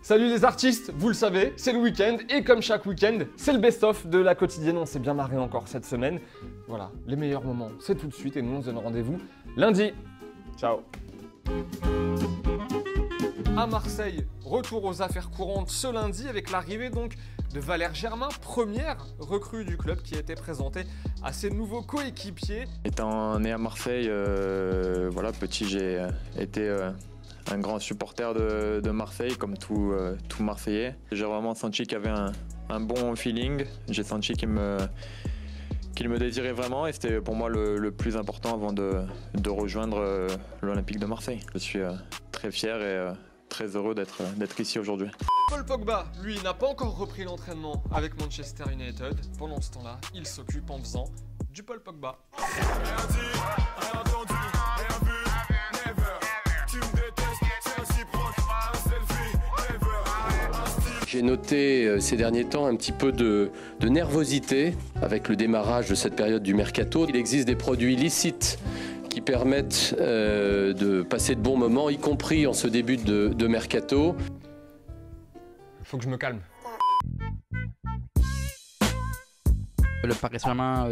Salut les artistes, vous le savez, c'est le week-end et comme chaque week-end, c'est le best-of de la quotidienne. On s'est bien marré encore cette semaine. Voilà, les meilleurs moments, c'est tout de suite et nous on se donne rendez-vous lundi. Ciao. À Marseille, retour aux affaires courantes ce lundi avec l'arrivée donc de Valère Germain, première recrue du club qui a été présentée à ses nouveaux coéquipiers. Étant né à Marseille, voilà, petit j'ai été un grand supporter de Marseille comme tout Marseillais. J'ai vraiment senti qu'il y avait un bon feeling, j'ai senti qu'il me désirait vraiment et c'était pour moi le plus important avant de rejoindre l'Olympique de Marseille. Je suis très fier et très heureux d'être ici aujourd'hui. Paul Pogba, lui, n'a pas encore repris l'entraînement avec Manchester United. Pendant ce temps-là, il s'occupe en faisant du Paul Pogba. J'ai noté ces derniers temps un petit peu de nervosité avec le démarrage de cette période du mercato. Il existe des produits licites qui permettent de passer de bons moments, y compris en ce début de mercato. Faut que je me calme. Le Paris Saint-Germain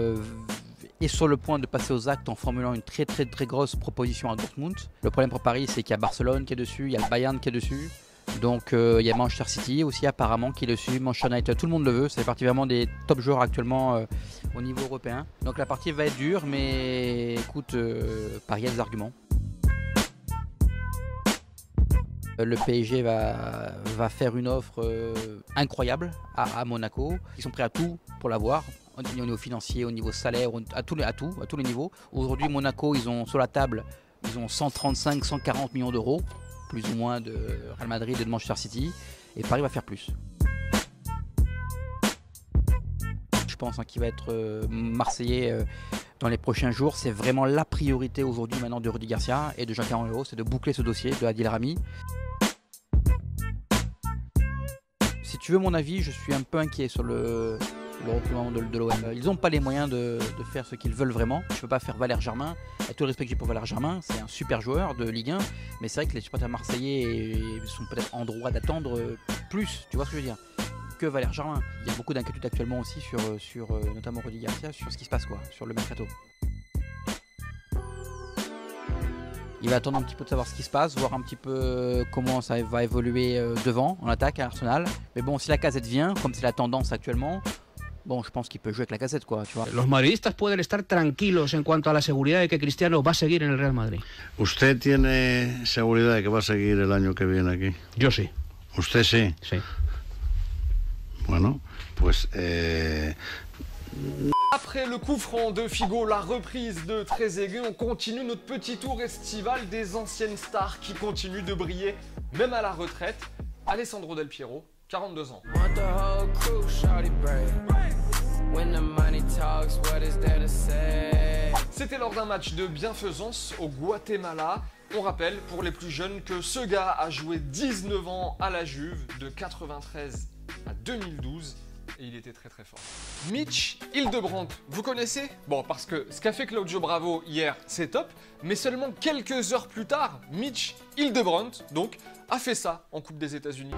est sur le point de passer aux actes en formulant une très grosse proposition à Dortmund. Le problème pour Paris, c'est qu'il y a Barcelone qui est dessus, il y a le Bayern qui est dessus. Donc il y a Manchester City aussi apparemment qui est dessus, Manchester United, tout le monde le veut, c'est partie vraiment des top joueurs actuellement au niveau européen. Donc la partie va être dure, mais écoute, Paris a des arguments. Le PSG va faire une offre incroyable à Monaco. Ils sont prêts à tout pour l'avoir, au niveau financier, au niveau salaire, à tous les niveaux. Aujourd'hui, Monaco, ils ont sur la table, ils ont 135-140 millions d'euros, plus ou moins de Real Madrid et de Manchester City. Et Paris va faire plus. Je pense qu'il va être Marseillais dans les prochains jours. C'est vraiment la priorité aujourd'hui maintenant de Rudy Garcia et de Jean-Claude Hérault, c'est de boucler ce dossier de Adil Rami. Si tu veux mon avis, je suis un peu inquiet sur le recrutement de l'OM. Ils n'ont pas les moyens de faire ce qu'ils veulent vraiment. Je ne peux pas faire Valère Germain. Avec tout le respect que j'ai pour Valère Germain, c'est un super joueur de Ligue 1. Mais c'est vrai que les supporters marseillais sont peut-être en droit d'attendre plus, tu vois ce que je veux dire, que Valère Germain. Il y a beaucoup d'inquiétudes actuellement aussi sur notamment Rudy Garcia, sur ce qui se passe sur le mercato. Il va attendre un petit peu de savoir ce qui se passe, voir un petit peu comment ça va évoluer devant, en attaque à Arsenal. Mais bon, si la Casette vient, comme c'est la tendance actuellement, bon, je pense qu'il peut jouer avec la Casette, quoi, tu vois. Los madridistas pueden estar tranquilos en cuanto a la seguridad de que Cristiano va a seguir en el Real Madrid. ¿Usted tiene seguridad de que va a seguir el año que viene aquí? Yo sí. ¿Usted sí? Sí. Bueno, pues... Après le coup franc de Figo, la reprise de Trezeguet, on continue notre petit tour estival des anciennes stars qui continuent de briller, même à la retraite. Alessandro Del Piero, 42 ans. C'était lors d'un match de bienfaisance au Guatemala. On rappelle pour les plus jeunes que ce gars a joué 19 ans à la Juve de 93 à 2012. Et il était très fort. Mitch Hildebrandt, vous connaissez? Bon, parce que ce qu'a fait Claudio Bravo hier, c'est top, mais seulement quelques heures plus tard, Mitch Hildebrandt, donc, a fait ça en Coupe des États-Unis.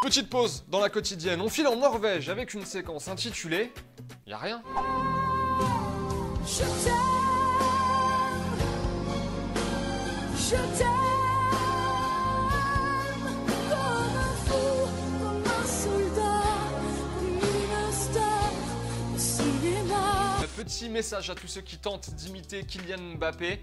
Petite pause dans la quotidienne, on file en Norvège avec une séquence intitulée « Y'a rien ». Petit message à tous ceux qui tentent d'imiter Kylian Mbappé.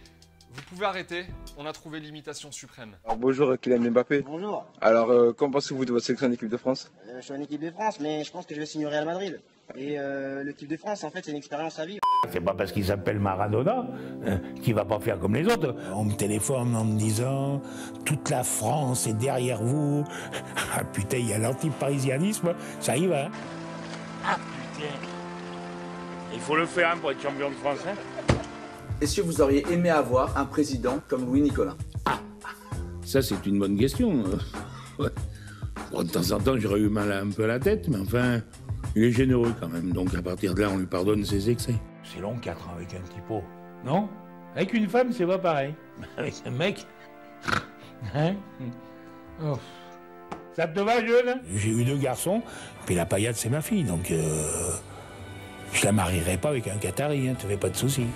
Vous pouvez arrêter, on a trouvé l'imitation suprême. Alors, bonjour Kylian Mbappé. Bonjour. Alors, qu'en pensez-vous de votre sélection en équipe de France? Je suis en équipe de France, mais je pense que je vais signer au Real Madrid. Et l'équipe de France, en fait, c'est une expérience à vivre. C'est pas parce qu'il s'appelle Maradona qu'il va pas faire comme les autres. On me téléphone en me disant toute la France est derrière vous. Ah putain, il y a l'anti-parisianisme, ça y va. Ah putain. Il faut le faire pour être champion de France. Hein. Est-ce que vous auriez aimé avoir un président comme Louis Nicolin? Ça, c'est une bonne question. Ouais. Bon, de temps en temps, j'aurais eu mal un peu à la tête, mais enfin, il est généreux quand même. Donc à partir de là, on lui pardonne ses excès. C'est long, 4 ans avec un typo. Non? Avec une femme, c'est pas pareil. Avec un mec... Hein? Oh. Ça te va, jeune? J'ai eu 2 garçons, puis la paillade, c'est ma fille, donc je la marierai pas avec un Qatari, hein, te fais pas de soucis.